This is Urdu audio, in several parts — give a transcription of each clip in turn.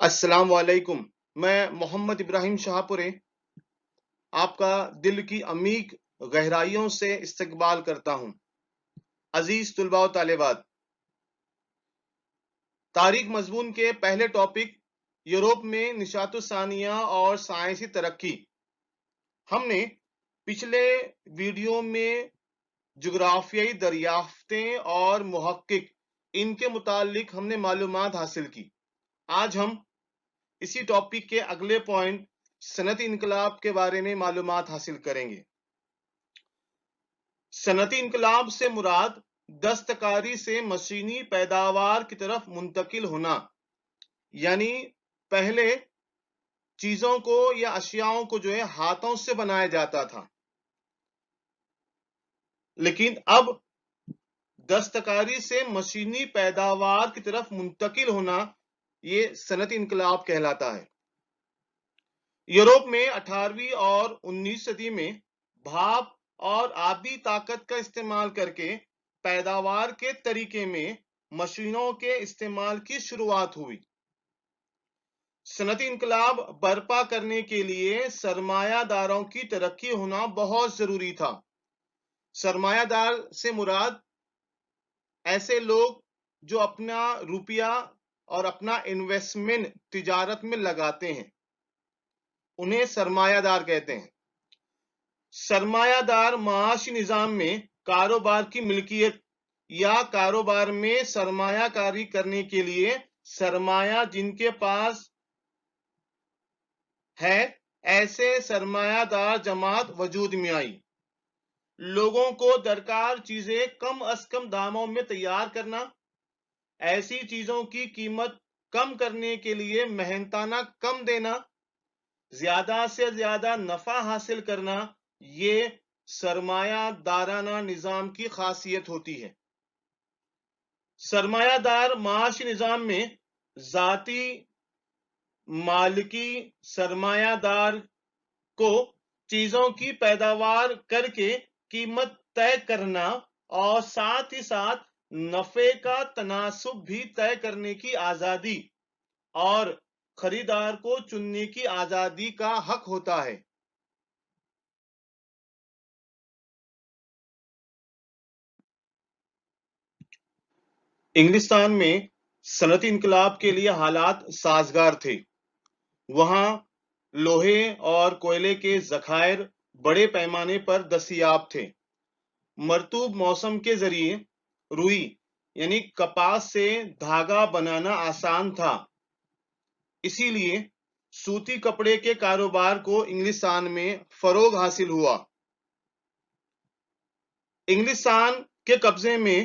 السلام علیکم۔ میں محمد ابراہیم شاہپورے آپ کا دل کی عمیق گہرائیوں سے استقبال کرتا ہوں۔ عزیز طلباء و طالبات، تاریخ مضمون کے پہلے ٹاپک یورپ میں نشاط ثانیہ اور سائنسی ترقی۔ ہم نے پچھلے ویڈیو میں جغرافیائی دریافتیں اور محقق ان کے متعلق ہم نے معلومات حاصل کی۔ آج ہم اسی ٹاپک کے اگلے پوائنٹ صنعتی انقلاب کے بارے میں معلومات حاصل کریں گے۔ صنعتی انقلاب سے مراد دستکاری سے مشینی پیداوار کی طرف منتقل ہونا، یعنی پہلے چیزوں کو یا اشیاءوں کو ہاتھوں سے بنایا جاتا تھا، لیکن اب دستکاری سے مشینی پیداوار کی طرف منتقل ہونا یہ صنعتی انقلاب کہلاتا ہے۔ یورپ میں 18ویں اور 19ویں صدی میں بھاپ اور آبی طاقت کا استعمال کر کے پیداوار کے طریقے میں مشینوں کے استعمال کی شروعات ہوئی۔ صنعتی انقلاب برپا کرنے کے لیے سرمایہ داروں کی ترقی ہونا بہت ضروری تھا۔ سرمایہ دار سے مراد ایسے لوگ جو اپنا روپیہ اور اپنا انویسٹمنٹ تجارت میں لگاتے ہیں، انہیں سرمایہ دار کہتے ہیں۔ سرمایہ دار معاشی نظام میں کاروبار کی ملکیت یا کاروبار میں سرمایہ کاری کرنے کے لیے سرمایہ جن کے پاس ہے، ایسے سرمایہ دار جماعت وجود میں آئی۔ لوگوں کو درکار چیزیں کم از کم داموں میں تیار کرنا، ایسی چیزوں کی قیمت کم کرنے کے لیے محنتانہ کم دینا، زیادہ سے زیادہ نفع حاصل کرنا، یہ سرمایہ دارانہ نظام کی خاصیت ہوتی ہے۔ سرمایہ دار معاشی نظام میں ذاتی مالکی سرمایہ دار کو چیزوں کی پیداوار کر کے قیمت طے کرنا اور ساتھ ہی ساتھ نفع کا تناسب بھی طے کرنے کی آزادی اور خریدار کو چننے کی آزادی کا حق ہوتا ہے۔ انگلستان میں صنعتی انقلاب کے لیے حالات سازگار تھے۔ وہاں لوہے اور کوئلے کے ذخائر بڑے پیمانے پر دستیاب تھے۔ مرطوب موسم کے ذریعے روئی یعنی کپاس سے دھاگا بنانا آسان تھا، اسی لیے سوتی کپڑے کے کاروبار کو انگلستان میں فروغ حاصل ہوا۔ انگلستان کے قبضے میں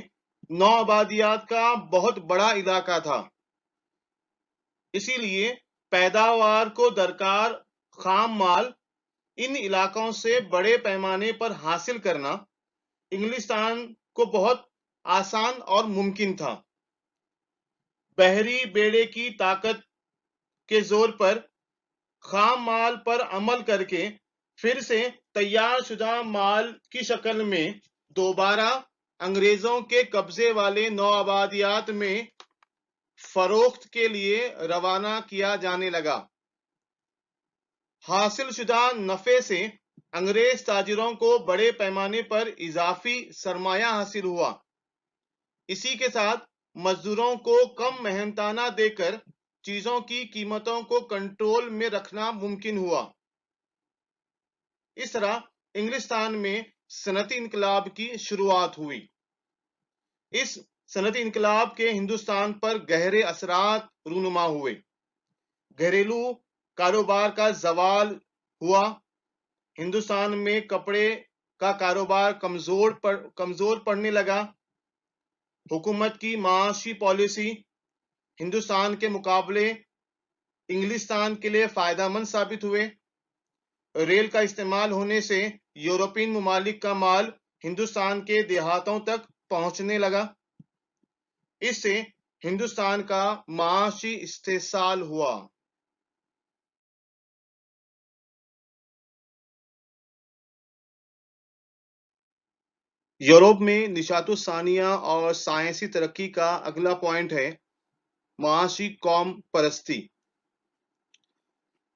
نوآبادیات کا بہت بڑا علاقہ تھا، اسی لیے پیداوار کو درکار خام مال ان علاقوں سے بڑے پیمانے پر حاصل کرنا انگلستان کو بہت آسان اور ممکن تھا۔ بحری بیڑے کی طاقت کے زور پر خام مال پر عمل کر کے پھر سے تیار شدہ مال کی شکل میں دوبارہ انگریزوں کے قبضے والے نوآبادیات میں فروخت کے لیے روانہ کیا جانے لگا۔ حاصل شدہ نفع سے انگریز تاجروں کو بڑے پیمانے پر اضافی سرمایہ حاصل ہوا۔ اسی کے ساتھ مزدوروں کو کم محنتانہ دے کر چیزوں کی قیمتوں کو کنٹرول میں رکھنا ممکن ہوا۔ اس طرح انگلستان میں صنعتی انقلاب کی شروعات ہوئی۔ اس صنعتی انقلاب کے ہندوستان پر گہرے اثرات رونما ہوئے۔ گھریلو کاروبار کا زوال ہوا۔ ہندوستان میں کپڑے کا کاروبار کمزور پڑنے لگا۔ حکومت کی معاشی پالیسی ہندوستان کے مقابلے انگلستان کے لیے فائدہ مند ثابت ہوئے۔ ریل کا استعمال ہونے سے یورپین ممالک کا مال ہندوستان کے دیہاتوں تک پہنچنے لگا۔ اس سے ہندوستان کا معاشی استحصال ہوا۔ یورپ میں نشاط ثانیہ اور سائنسی ترقی کا اگلا پوائنٹ ہے معاشی قوم پرستی۔